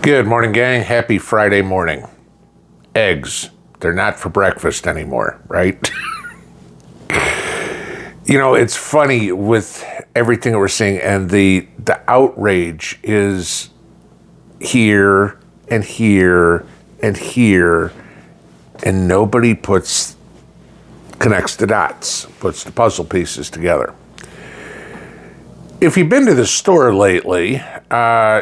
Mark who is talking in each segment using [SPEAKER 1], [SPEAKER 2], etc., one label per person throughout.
[SPEAKER 1] Good morning, gang. Happy Friday morning. Eggs. They're not for breakfast anymore, right? It's funny with everything that we're seeing, and the outrage is here and here and here, and nobody connects the dots, puts the puzzle pieces together. If you've been to the store lately,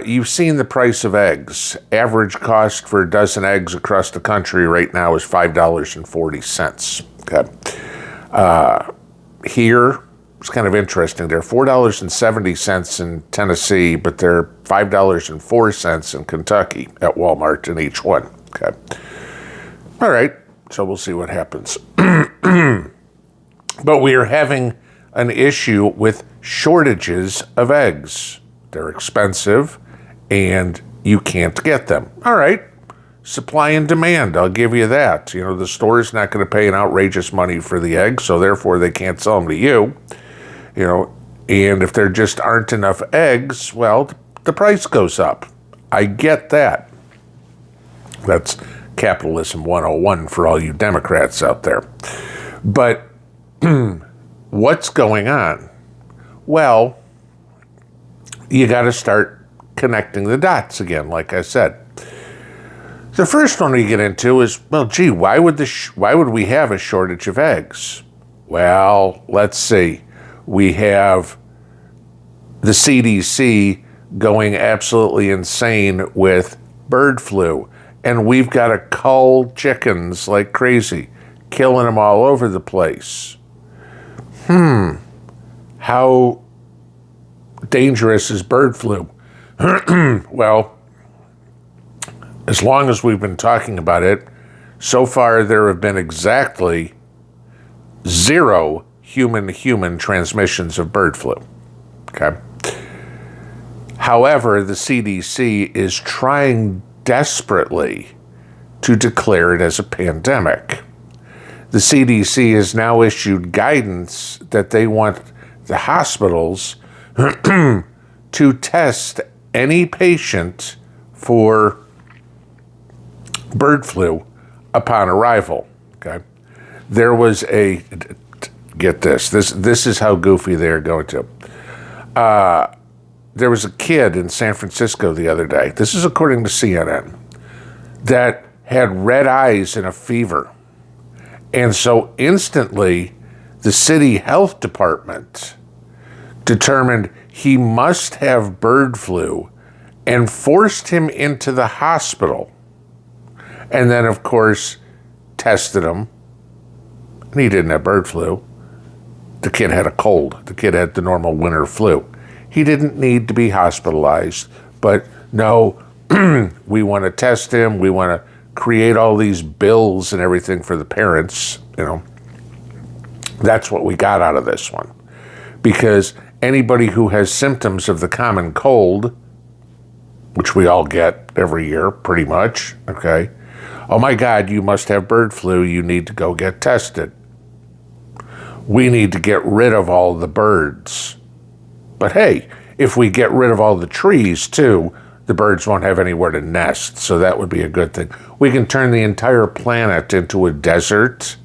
[SPEAKER 1] you've seen the price of eggs. Average cost for a dozen eggs across the country right now is $5.40. Okay. Here, it's kind of interesting. They're $4.70 in Tennessee, but they're $5.04 in Kentucky at Walmart in each one. Okay. All right. So we'll see what happens. But we are having an issue with shortages of eggs. They're expensive and you can't get them. All right, supply and demand, I'll give you that. The store is not going to pay an outrageous money for the eggs, so therefore they can't sell them to you. And if there just aren't enough eggs, well, the price goes up. I get that. That's capitalism 101 for all you Democrats out there. But what's going on? Well, you got to start connecting the dots again, like I said. The first one we get into is, well, gee, why would we have a shortage of eggs? Well, let's see. We have the CDC going absolutely insane with bird flu, and we've got to cull chickens like crazy, killing them all over the place. How dangerous is bird flu? Well, as long as we've been talking about it, so far there have been exactly 0 human-to-human transmissions of bird flu. Okay. However, the CDC is trying desperately to declare it as a pandemic. The CDC has now issued guidance that they want the hospitals to test any patient for bird flu upon arrival. Okay, there was get this is how goofy they're going to. There was a kid in San Francisco the other day, this is according to CNN, that had red eyes and a fever. And so instantly, the city health department determined he must have bird flu and forced him into the hospital. And then, of course, tested him. And he didn't have bird flu. The kid had a cold. The kid had the normal winter flu. He didn't need to be hospitalized. But no, we want to test him. We want to create all these bills and everything for the parents. That's what we got out of this one. Because anybody who has symptoms of the common cold, which we all get every year, pretty much, okay? Oh my God, you must have bird flu. You need to go get tested. We need to get rid of all the birds. But hey, if we get rid of all the trees too, the birds won't have anywhere to nest, so that would be a good thing. We can turn the entire planet into a desert,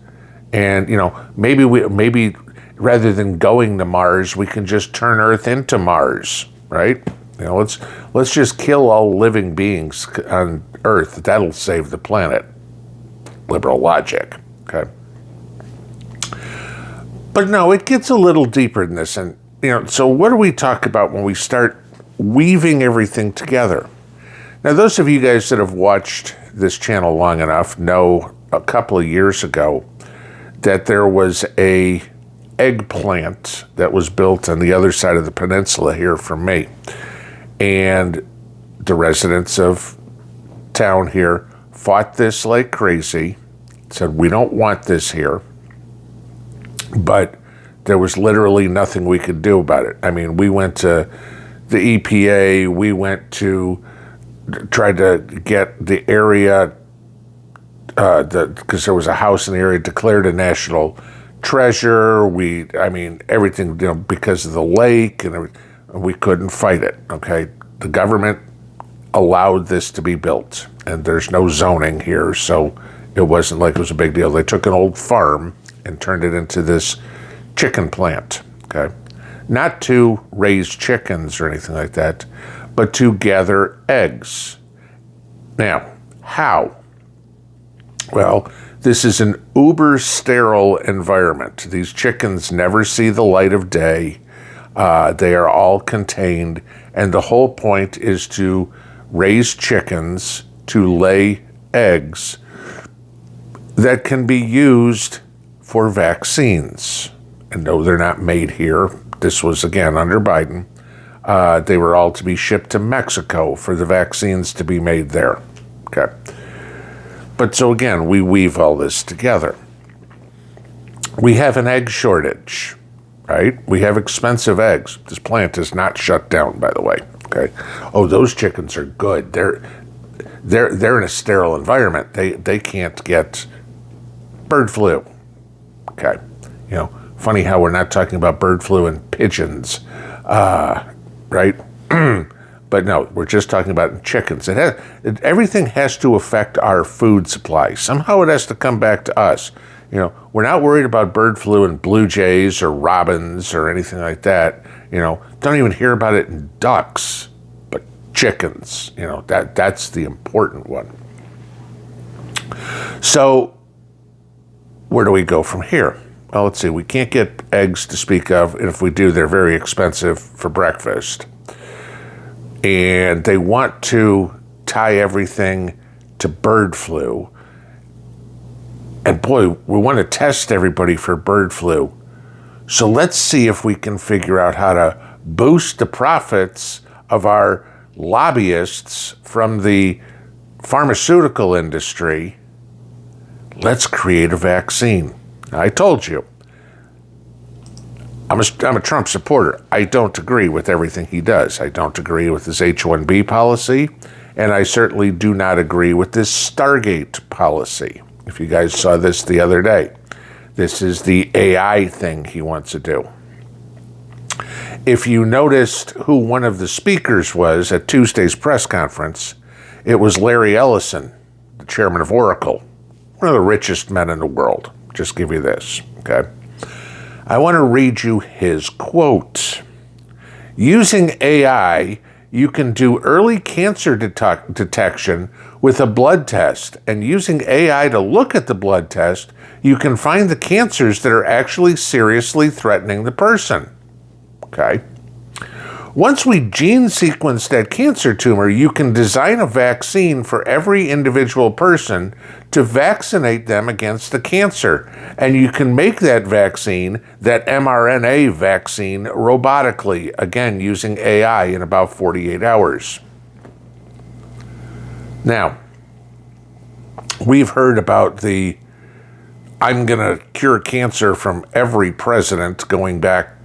[SPEAKER 1] and maybe rather than going to Mars, we can just turn Earth into Mars, right? Let's just kill all living beings on Earth. That'll save the planet. Liberal logic, okay? But no, it gets a little deeper than this, and so what do we talk about when we start weaving everything together? Now, those of you guys that have watched this channel long enough know a couple of years ago that there was a eggplant that was built on the other side of the peninsula here from me. And the residents of town here fought this like crazy, said, we don't want this here. But there was literally nothing we could do about it. I mean, we went to the EPA, we went to try to get the area, because there was a house in the area declared a national treasure. Everything, because of the lake, and we couldn't fight it, okay? The government allowed this to be built. And there's no zoning here, so it wasn't like it was a big deal. They took an old farm and turned it into this chicken plant, okay? Not to raise chickens or anything like that, but to gather eggs. Now, how? Well, this is an uber sterile environment. These chickens never see the light of day. They are all contained, and the whole point is to raise chickens to lay eggs that can be used for vaccines. And no, they're not made here. This was, again, under Biden. They were all to be shipped to Mexico for the vaccines to be made there. Okay. But so again, we weave all this together. We have an egg shortage, right? We have expensive eggs. This plant is not shut down, by the way. Okay. Oh, those chickens are good. They're in a sterile environment. They can't get bird flu. Okay. You know, funny how we're not talking about bird flu and pigeons, right? But no, we're just talking about chickens. Everything has to affect our food supply. Somehow it has to come back to us. You know, we're not worried about bird flu and blue jays or robins or anything like that. You know, don't even hear about it in ducks, but chickens. You know, that's the important one. So where do we go from here? Well, let's see. We can't get eggs to speak of, and if we do, they're very expensive for breakfast. And they want to tie everything to bird flu. And boy, we want to test everybody for bird flu. So let's see if we can figure out how to boost the profits of our lobbyists from the pharmaceutical industry. Let's create a vaccine. I told you, I'm a Trump supporter. I don't agree with everything he does. I don't agree with his H-1B policy, and I certainly do not agree with this Stargate policy. If you guys saw this the other day, this is the AI thing he wants to do. If you noticed who one of the speakers was at Tuesday's press conference, it was Larry Ellison, the chairman of Oracle, one of the richest men in the world. Just give you this, okay? I want to read you his quote. Using AI, you can do early cancer detection with a blood test. And using AI to look at the blood test, you can find the cancers that are actually seriously threatening the person. Okay? Once we gene sequence that cancer tumor, you can design a vaccine for every individual person to vaccinate them against the cancer. And you can make that vaccine, that mRNA vaccine, robotically, again, using AI in about 48 hours. Now, we've heard about the I'm going to cure cancer from every president going back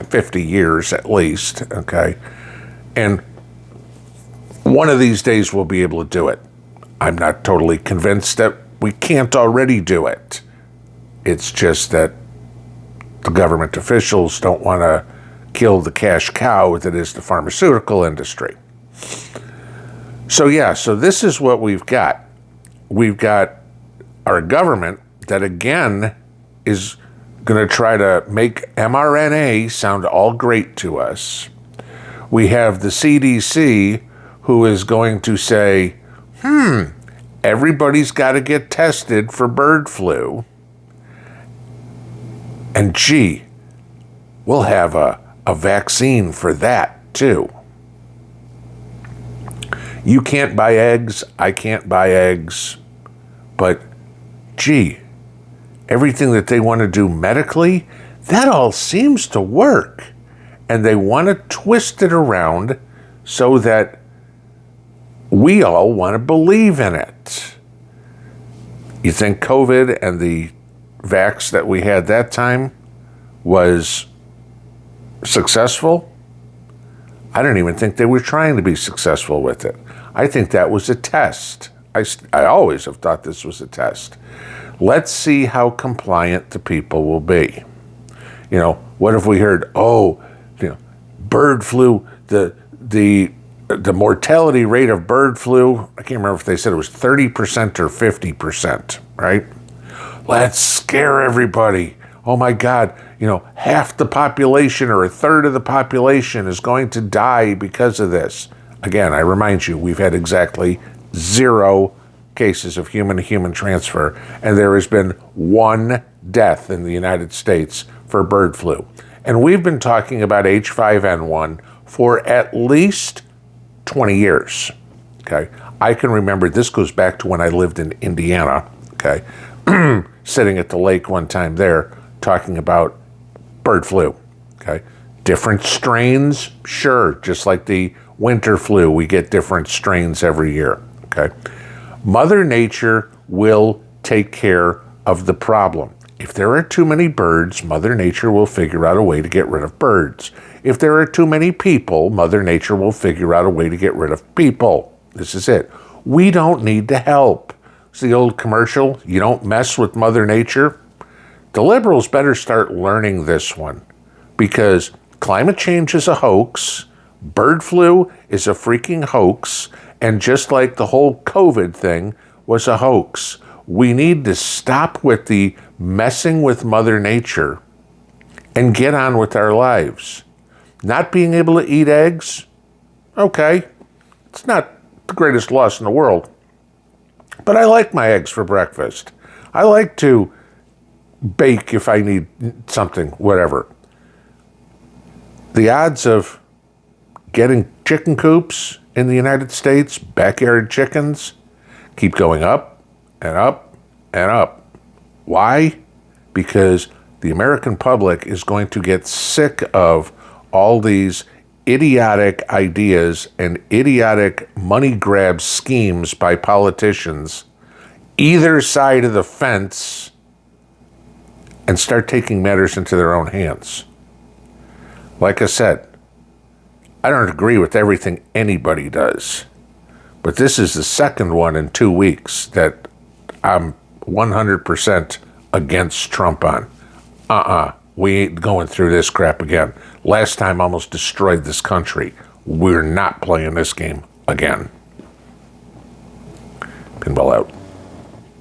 [SPEAKER 1] 50 years at least, okay? And one of these days we'll be able to do it. I'm not totally convinced that we can't already do it. It's just that the government officials don't want to kill the cash cow that is the pharmaceutical industry. So this is what we've got. We've got our government that again is going to try to make mRNA sound all great to us. We have the CDC who is going to say, everybody's got to get tested for bird flu. And gee, we'll have a vaccine for that too. You can't buy eggs, I can't buy eggs, but gee, everything that they want to do medically, that all seems to work. And they want to twist it around so that we all want to believe in it. You think COVID and the vax that we had that time was successful? I don't even think they were trying to be successful with it. I think that was a test. I always have thought this was a test. Let's see how compliant the people will be. You know, what if we heard, bird flu, the the mortality rate of bird flu, I can't remember if they said it was 30% or 50%, right? Let's scare everybody. Oh my God, half the population or a third of the population is going to die because of this. Again, I remind you, we've had exactly 0 cases of human-to-human transfer, and there has been 1 death in the United States for bird flu. And we've been talking about H5N1 for at least 20 years, okay? I can remember, this goes back to when I lived in Indiana, okay? Sitting at the lake one time there, talking about bird flu, okay? Different strains, sure, just like the winter flu, we get different strains every year, okay? Mother Nature will take care of the problem. If there are too many birds, Mother Nature will figure out a way to get rid of birds. If there are too many people, Mother Nature will figure out a way to get rid of people. This is it. We don't need to help. It's the old commercial, you don't mess with Mother Nature. The liberals better start learning this one, because climate change is a hoax, bird flu is a freaking hoax, and just like the whole COVID thing was a hoax, we need to stop with the messing with Mother Nature and get on with our lives. Not being able to eat eggs, okay, it's not the greatest loss in the world, but I like my eggs for breakfast. I like to bake if I need something, whatever. The odds of getting chicken coops in the United States, backyard chickens, keep going up and up and up. Why? Because the American public is going to get sick of all these idiotic ideas and idiotic money grab schemes by politicians, either side of the fence, and start taking matters into their own hands. Like I said, I don't agree with everything anybody does, but this is the second one in 2 weeks that I'm 100% against Trump on. We ain't going through this crap again. Last time almost destroyed this country. We're not playing this game again. Pinball out.